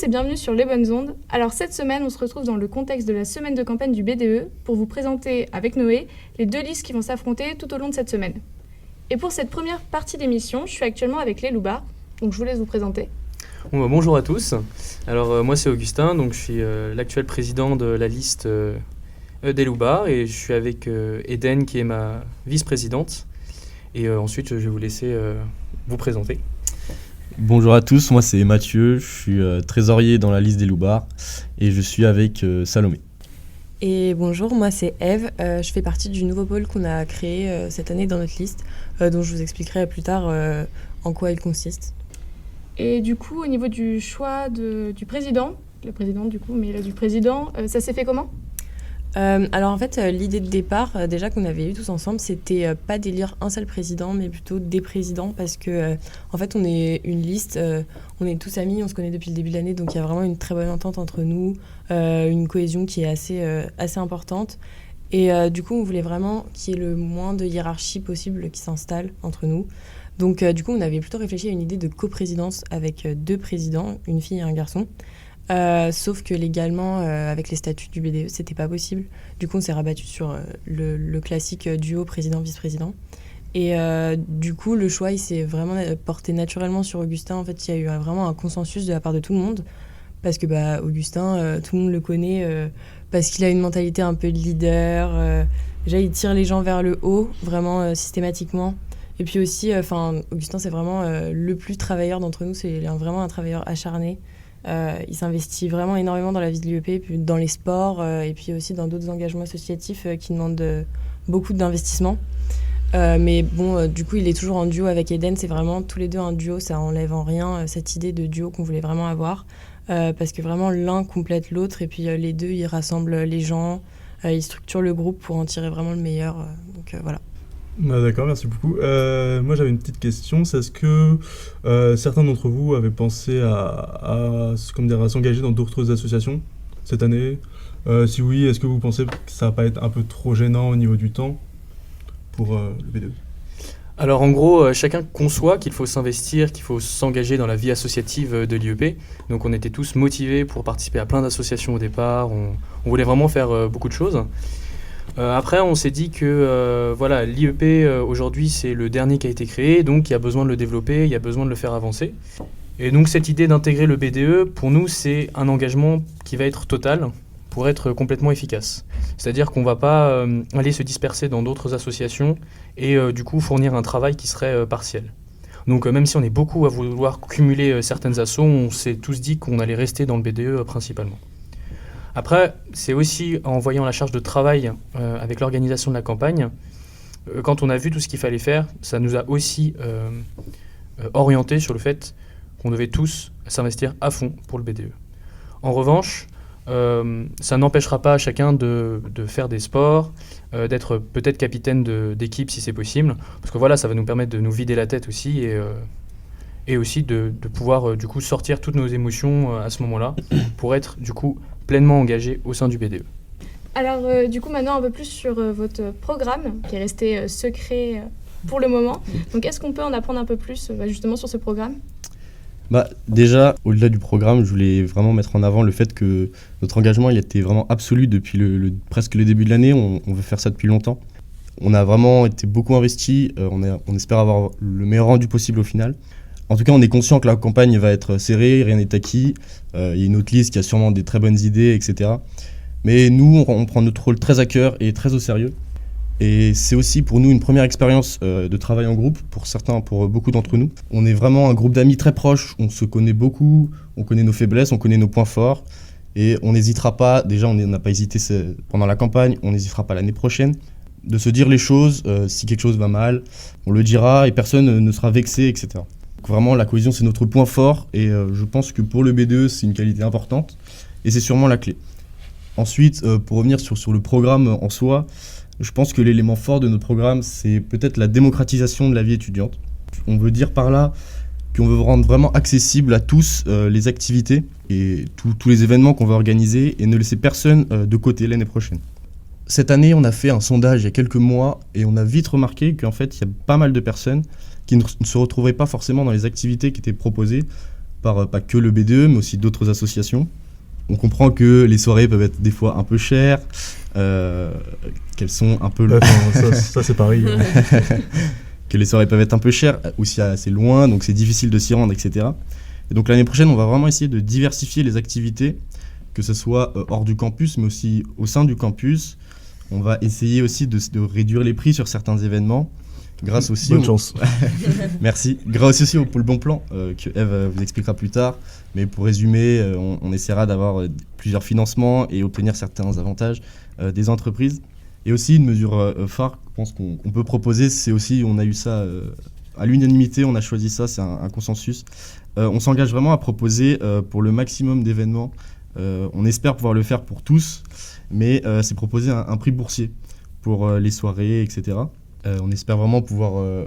tous et bienvenue sur Les Bonnes Ondes. Alors cette semaine, on se retrouve dans le contexte de la semaine de campagne du BDE pour vous présenter avec Noé les deux listes qui vont s'affronter tout au long de cette semaine. Et pour cette première partie d'émission, je suis actuellement avec les Loubards, donc je vous laisse vous présenter. Bonjour à tous. Alors moi c'est Augustin, donc je suis l'actuel président de la liste des Loubards et je suis avec Eden qui est ma vice-présidente. Et ensuite je vais vous laisser vous présenter. Bonjour à tous, moi c'est Mathieu, je suis trésorier dans la liste des Loubards et je suis avec Salomé. Et bonjour, moi c'est Eve, je fais partie du nouveau pôle qu'on a créé cette année dans notre liste, dont je vous expliquerai plus tard en quoi il consiste. Et du coup, au niveau du choix du président, la présidente du coup, mais là du président, ça s'est fait comment ? Alors en fait, l'idée de départ, déjà qu'on avait eu tous ensemble, c'était pas d'élire un seul président, mais plutôt des présidents, parce que en fait, on est une liste, on est tous amis, on se connaît depuis le début de l'année, donc il y a vraiment une très bonne entente entre nous, une cohésion qui est assez importante. Et du coup, on voulait vraiment qu'il y ait le moins de hiérarchie possible qui s'installe entre nous. Donc du coup, on avait plutôt réfléchi à une idée de coprésidence avec deux présidents, une fille et un garçon. Sauf que légalement, avec les statuts du BDE, c'était pas possible. Du coup, on s'est rabattu sur le classique duo président-vice-président. Et du coup, le choix, il s'est vraiment porté naturellement sur Augustin. En fait, il y a eu vraiment un consensus de la part de tout le monde. Parce que Augustin, tout le monde le connaît, parce qu'il a une mentalité un peu de leader. Déjà, il tire les gens vers le haut, vraiment systématiquement. Et puis aussi, Augustin, c'est vraiment le plus travailleur d'entre nous. C'est vraiment un travailleur acharné. Il s'investit vraiment énormément dans la vie de l'IEP, puis dans les sports et puis aussi dans d'autres engagements associatifs qui demandent beaucoup d'investissement. Mais bon, du coup, il est toujours en duo avec Eden. C'est vraiment tous les deux un duo, ça enlève en rien cette idée de duo qu'on voulait vraiment avoir. Parce que vraiment, l'un complète l'autre et puis les deux, ils rassemblent les gens, ils structurent le groupe pour en tirer vraiment le meilleur. Donc voilà. D'accord, merci beaucoup. Moi j'avais une petite question, c'est est-ce que certains d'entre vous avaient pensé à s'engager dans d'autres associations cette année ? Si oui, est-ce que vous pensez que ça va pas être un peu trop gênant au niveau du temps pour le BDE ? Alors en gros, chacun conçoit qu'il faut s'investir, qu'il faut s'engager dans la vie associative de l'IEP. Donc on était tous motivés pour participer à plein d'associations au départ, on voulait vraiment faire beaucoup de choses. Après, on s'est dit que l'IEP aujourd'hui c'est le dernier qui a été créé, donc il y a besoin de le développer, il y a besoin de le faire avancer. Et donc cette idée d'intégrer le BDE, pour nous, c'est un engagement qui va être total pour être complètement efficace. C'est-à-dire qu'on ne va pas aller se disperser dans d'autres associations et du coup fournir un travail qui serait partiel. Donc même si on est beaucoup à vouloir cumuler certaines assos, on s'est tous dit qu'on allait rester dans le BDE principalement. Après, c'est aussi en voyant la charge de travail avec l'organisation de la campagne, quand on a vu tout ce qu'il fallait faire, ça nous a aussi orienté sur le fait qu'on devait tous s'investir à fond pour le BDE. En revanche, ça n'empêchera pas chacun de faire des sports, d'être peut-être capitaine d'équipe si c'est possible, parce que voilà, ça va nous permettre de nous vider la tête aussi et aussi de pouvoir du coup sortir toutes nos émotions à ce moment-là pour être du coup pleinement engagé au sein du BDE. Alors du coup maintenant un peu plus sur votre programme qui est resté secret pour le moment. Donc est-ce qu'on peut en apprendre un peu plus justement sur ce programme ? Déjà, au-delà du programme, je voulais vraiment mettre en avant le fait que notre engagement il était vraiment absolu depuis presque le début de l'année. On veut faire ça depuis longtemps. On a vraiment été beaucoup investi. On espère avoir le meilleur rendu possible au final. En tout cas, on est conscient que la campagne va être serrée, rien n'est acquis. Il y a une autre liste qui a sûrement des très bonnes idées, etc. Mais nous, on prend notre rôle très à cœur et très au sérieux. Et c'est aussi pour nous une première expérience de travail en groupe, pour beaucoup d'entre nous. On est vraiment un groupe d'amis très proches, on se connaît beaucoup, on connaît nos faiblesses, on connaît nos points forts. Et on n'hésitera pas, déjà on n'a pas hésité pendant la campagne, on n'hésitera pas l'année prochaine, de se dire les choses, si quelque chose va mal, on le dira et personne ne sera vexé, etc. Donc vraiment, la cohésion, c'est notre point fort et je pense que pour le BDE, c'est une qualité importante et c'est sûrement la clé. Ensuite, pour revenir sur le programme en soi, je pense que l'élément fort de notre programme, c'est peut-être la démocratisation de la vie étudiante. On veut dire par là qu'on veut rendre vraiment accessible à tous les activités et tous les événements qu'on va organiser et ne laisser personne de côté l'année prochaine. Cette année, on a fait un sondage il y a quelques mois et on a vite remarqué qu'en fait, il y a pas mal de personnes qui ne se retrouveraient pas forcément dans les activités qui étaient proposées par pas que le BDE, mais aussi d'autres associations. On comprend que les soirées peuvent être des fois un peu chères, qu'elles sont un peu... ça c'est pareil. Que les soirées peuvent être un peu chères, aussi assez loin, donc c'est difficile de s'y rendre, etc. Et donc l'année prochaine, on va vraiment essayer de diversifier les activités, que ce soit hors du campus, mais aussi au sein du campus. On va essayer aussi de réduire les prix sur certains événements, grâce aussi... Bonne chance. Merci. Grâce aussi au pôle bon plan, que Eve vous expliquera plus tard. Mais pour résumer, on essaiera d'avoir plusieurs financements et obtenir certains avantages des entreprises. Et aussi, une mesure phare, je pense qu'on peut proposer, c'est aussi, on a eu ça à l'unanimité, on a choisi ça, c'est un consensus. On s'engage vraiment à proposer pour le maximum d'événements. On espère pouvoir le faire pour tous, mais c'est proposer un prix boursier pour les soirées, etc. On espère vraiment pouvoir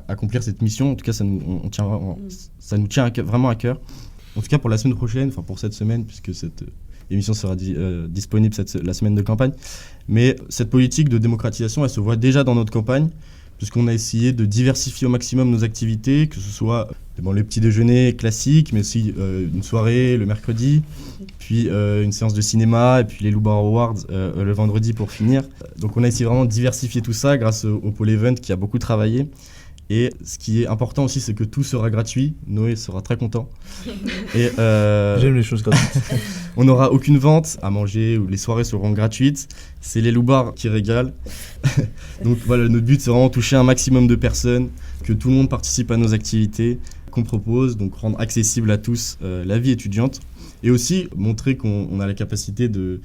accomplir cette mission. En tout cas, ça nous tient vraiment à cœur. En tout cas, pour la semaine prochaine, enfin pour cette semaine, puisque cette émission sera disponible la semaine de campagne. Mais cette politique de démocratisation, elle se voit déjà dans notre campagne, puisqu'on a essayé de diversifier au maximum nos activités, que ce soit les petits déjeuners classiques, mais aussi une soirée le mercredi, puis une séance de cinéma, et puis les Loubar Awards le vendredi pour finir. Donc on a essayé vraiment de diversifier tout ça grâce au pôle event qui a beaucoup travaillé. Et ce qui est important aussi, c'est que tout sera gratuit. Noé sera très content. Et j'aime les choses gratuites. On n'aura aucune vente à manger, ou les soirées seront gratuites. C'est les loubards qui régalent. Donc voilà, notre but, c'est vraiment toucher un maximum de personnes, que tout le monde participe à nos activités qu'on propose, donc rendre accessible à tous la vie étudiante. Et aussi montrer qu'on a la capacité de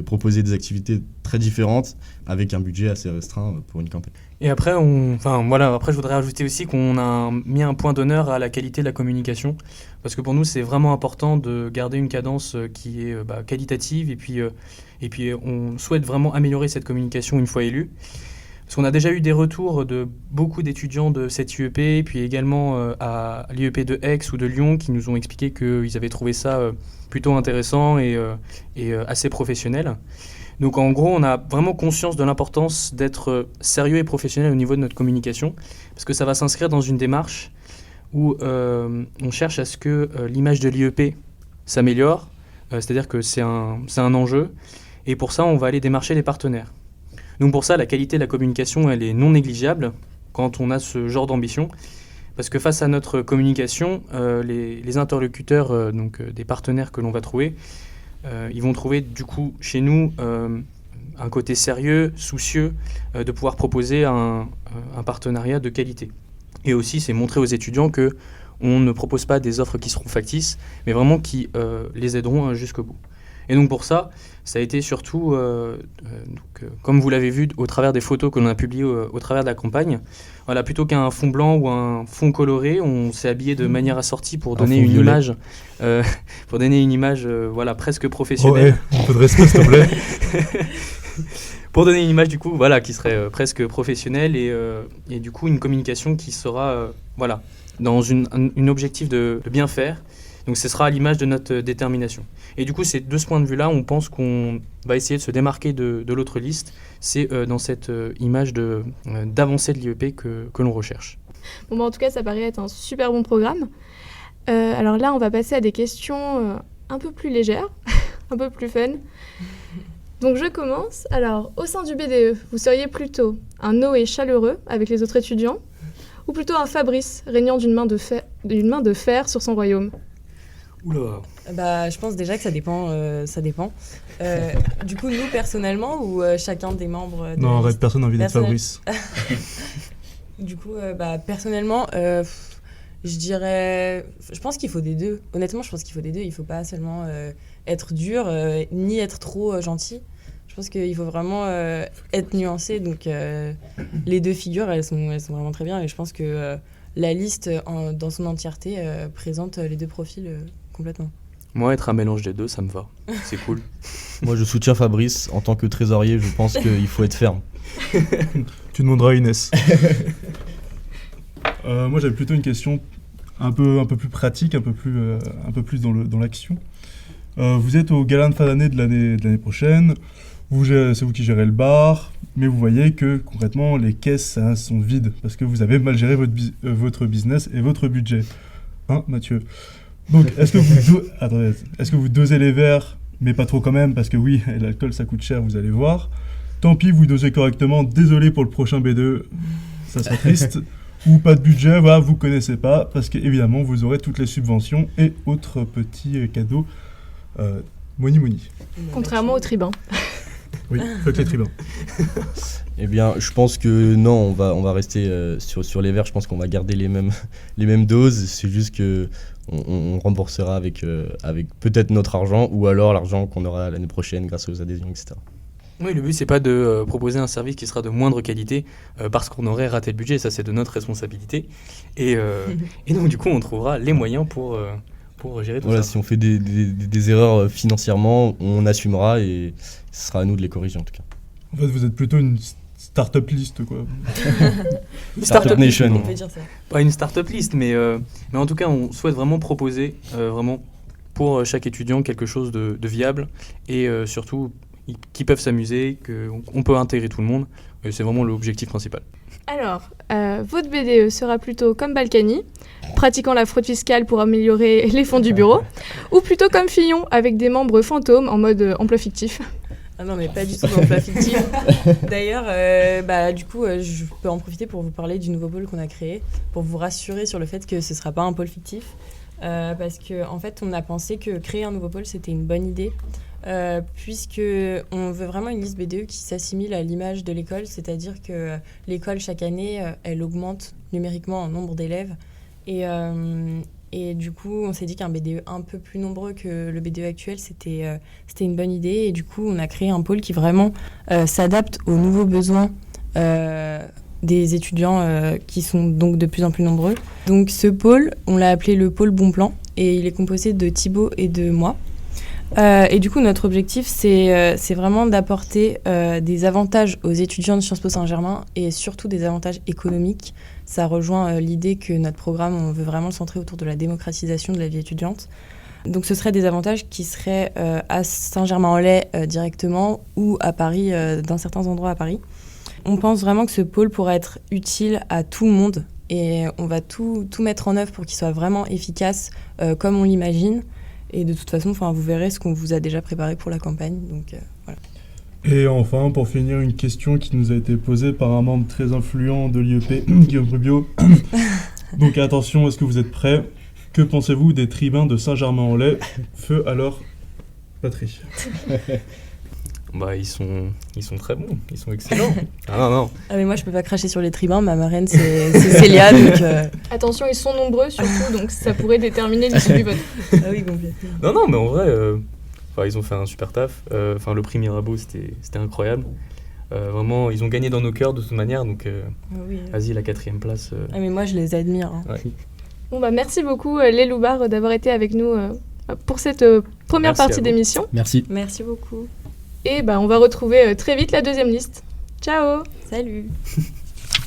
proposer des activités très différentes avec un budget assez restreint pour une campagne. Et après, je voudrais ajouter aussi qu'on a mis un point d'honneur à la qualité de la communication, parce que pour nous, c'est vraiment important de garder une cadence qui est qualitative, et puis on souhaite vraiment améliorer cette communication une fois élue. Parce qu'on a déjà eu des retours de beaucoup d'étudiants de cette IEP, puis également à l'IEP de Aix ou de Lyon, qui nous ont expliqué qu'ils avaient trouvé ça plutôt intéressant et assez professionnel. Donc en gros, on a vraiment conscience de l'importance d'être sérieux et professionnel au niveau de notre communication, parce que ça va s'inscrire dans une démarche où on cherche à ce que l'image de l'IEP s'améliore, c'est-à-dire que c'est un enjeu, et pour ça, on va aller démarcher les partenaires. Donc pour ça, la qualité de la communication, elle est non négligeable quand on a ce genre d'ambition, parce que face à notre communication, les interlocuteurs des partenaires que l'on va trouver, ils vont trouver du coup chez nous un côté sérieux, soucieux de pouvoir proposer un partenariat de qualité. Et aussi, c'est montrer aux étudiants que on ne propose pas des offres qui seront factices, mais vraiment qui les aideront jusqu'au bout. Et donc pour ça, ça a été surtout, comme vous l'avez vu au travers des photos que l'on a publiées au travers de la campagne, voilà, plutôt qu'un fond blanc ou un fond coloré, on s'est habillé de manière assortie pour donner une image, voilà, presque professionnelle. Oh, un peu de respect, s'il te plaît. Pour donner une image du coup, voilà, qui serait presque professionnelle et du coup une communication qui sera, voilà, dans une objectif de bien faire. Donc ce sera à l'image de notre détermination. Et du coup, c'est de ce point de vue-là, on pense qu'on va essayer de se démarquer de l'autre liste. C'est dans cette image d'avancée de l'IEP que l'on recherche. Bon, en tout cas, ça paraît être un super bon programme. Alors là, on va passer à des questions un peu plus légères, un peu plus fun. Donc je commence. Alors, au sein du BDE, vous seriez plutôt un Noé chaleureux avec les autres étudiants, ou plutôt un Fabrice régnant d'une main de fer sur son royaume? Oula. Je pense déjà que ça dépend. Du coup, nous personnellement ou chacun des membres de Non, la arrête, liste personne n'a envie d'être Fabrice. Du coup, personnellement, je dirais... Je pense qu'il faut des deux. Honnêtement, je pense qu'il faut des deux. Il ne faut pas seulement être dur, ni être trop gentil. Je pense qu'il faut vraiment être nuancé. Donc, les deux figures, elles sont vraiment très bien. Et je pense que la liste, dans son entièreté, présente les deux profils complètement. Moi, être un mélange des deux, ça me va. C'est cool. Moi, je soutiens Fabrice. En tant que trésorier, je pense qu'il faut être ferme. Tu demanderas à Inès. Moi, j'avais plutôt une question un peu plus pratique, un peu plus dans l'action. Vous êtes au gala de fin d'année de l'année prochaine. C'est vous qui gérez le bar, mais vous voyez que concrètement, les caisses sont vides parce que vous avez mal géré votre business et votre budget. Hein, Mathieu? Donc, est-ce que vous dosez les verres, mais pas trop quand même, parce que oui, l'alcool ça coûte cher, vous allez voir. Tant pis, vous dosez correctement, désolé pour le prochain B2, ça sera triste. Ou pas de budget, voilà, vous connaissez pas, parce qu'évidemment, vous aurez toutes les subventions et autres petits cadeaux. Money. Contrairement au tribun. Oui, fuck les tribuns. Eh bien, je pense que non, on va rester sur les verres. Je pense qu'on va garder les mêmes doses. C'est juste que on remboursera avec peut-être notre argent ou alors l'argent qu'on aura l'année prochaine grâce aux adhésions, etc. Oui, le but, c'est pas de proposer un service qui sera de moindre qualité parce qu'on aurait raté le budget. Ça, c'est de notre responsabilité. Et donc, du coup, on trouvera les moyens pour gérer tout Voilà, ça. si on fait des erreurs financièrement, on assumera et ce sera à nous de les corriger en tout cas. En fait, vous êtes plutôt une start-up list, quoi. Une Startup Nation. On peut dire ça. Pas une start-up list, mais en tout cas, on souhaite vraiment proposer vraiment pour chaque étudiant quelque chose de viable et surtout qui peuvent s'amuser, qu'on peut intégrer tout le monde. C'est vraiment l'objectif principal. Alors, votre BDE sera plutôt comme Balkany, pratiquant la fraude fiscale pour améliorer les fonds du bureau, ou plutôt comme Fillon, avec des membres fantômes en mode emploi fictif. Ah non, mais pas du tout d'emploi fictif. D'ailleurs, du coup, je peux en profiter pour vous parler du nouveau pôle qu'on a créé, pour vous rassurer sur le fait que ce ne sera pas un pôle fictif. Parce qu'en fait, on a pensé que créer un nouveau pôle, c'était une bonne idée. Puisqu'on veut vraiment une liste BDE qui s'assimile à l'image de l'école, c'est-à-dire que l'école, chaque année, elle augmente numériquement en nombre d'élèves. Et du coup, on s'est dit qu'un BDE un peu plus nombreux que le BDE actuel, c'était une bonne idée. Et du coup, on a créé un pôle qui vraiment s'adapte aux nouveaux besoins des étudiants qui sont donc de plus en plus nombreux. Donc ce pôle, on l'a appelé le pôle Bon Plan, et il est composé de Thibaut et de moi. Et du coup, notre objectif, c'est vraiment d'apporter des avantages aux étudiants de Sciences Po Saint-Germain et surtout des avantages économiques. Ça rejoint l'idée que notre programme, on veut vraiment le centrer autour de la démocratisation de la vie étudiante. Donc ce seraient des avantages qui seraient à Saint-Germain-en-Laye directement ou à Paris, dans certains endroits à Paris. On pense vraiment que ce pôle pourra être utile à tout le monde et on va tout mettre en œuvre pour qu'il soit vraiment efficace comme on l'imagine. Et de toute façon, vous verrez ce qu'on vous a déjà préparé pour la campagne. Donc, voilà. Et enfin, pour finir, une question qui nous a été posée par un membre très influent de l'IEP, Guillaume Rubio. Donc attention, est-ce que vous êtes prêts? Que pensez-vous des tribuns de Saint-Germain-en-Laye? Feu alors, Patrick. Ils sont très bons, ils sont excellents. Non. Ah mais moi je peux pas cracher sur les tribuns, ma marraine c'est Célia, donc... Attention, ils sont nombreux surtout, donc ça pourrait déterminer l'issue du vote. Ah oui, complètement. Non, mais en vrai, ils ont fait un super taf. Le prix Mirabeau, c'était incroyable. Vraiment, ils ont gagné dans nos cœurs de toute manière, donc Oui. vas-y, la 4e place. Ah mais moi je les admire. Hein. Ouais. Bon, merci beaucoup les loupards d'avoir été avec nous pour cette première Merci à partie vous. d'émission. Merci. Merci beaucoup. Et on va retrouver très vite la deuxième liste. Ciao! Salut.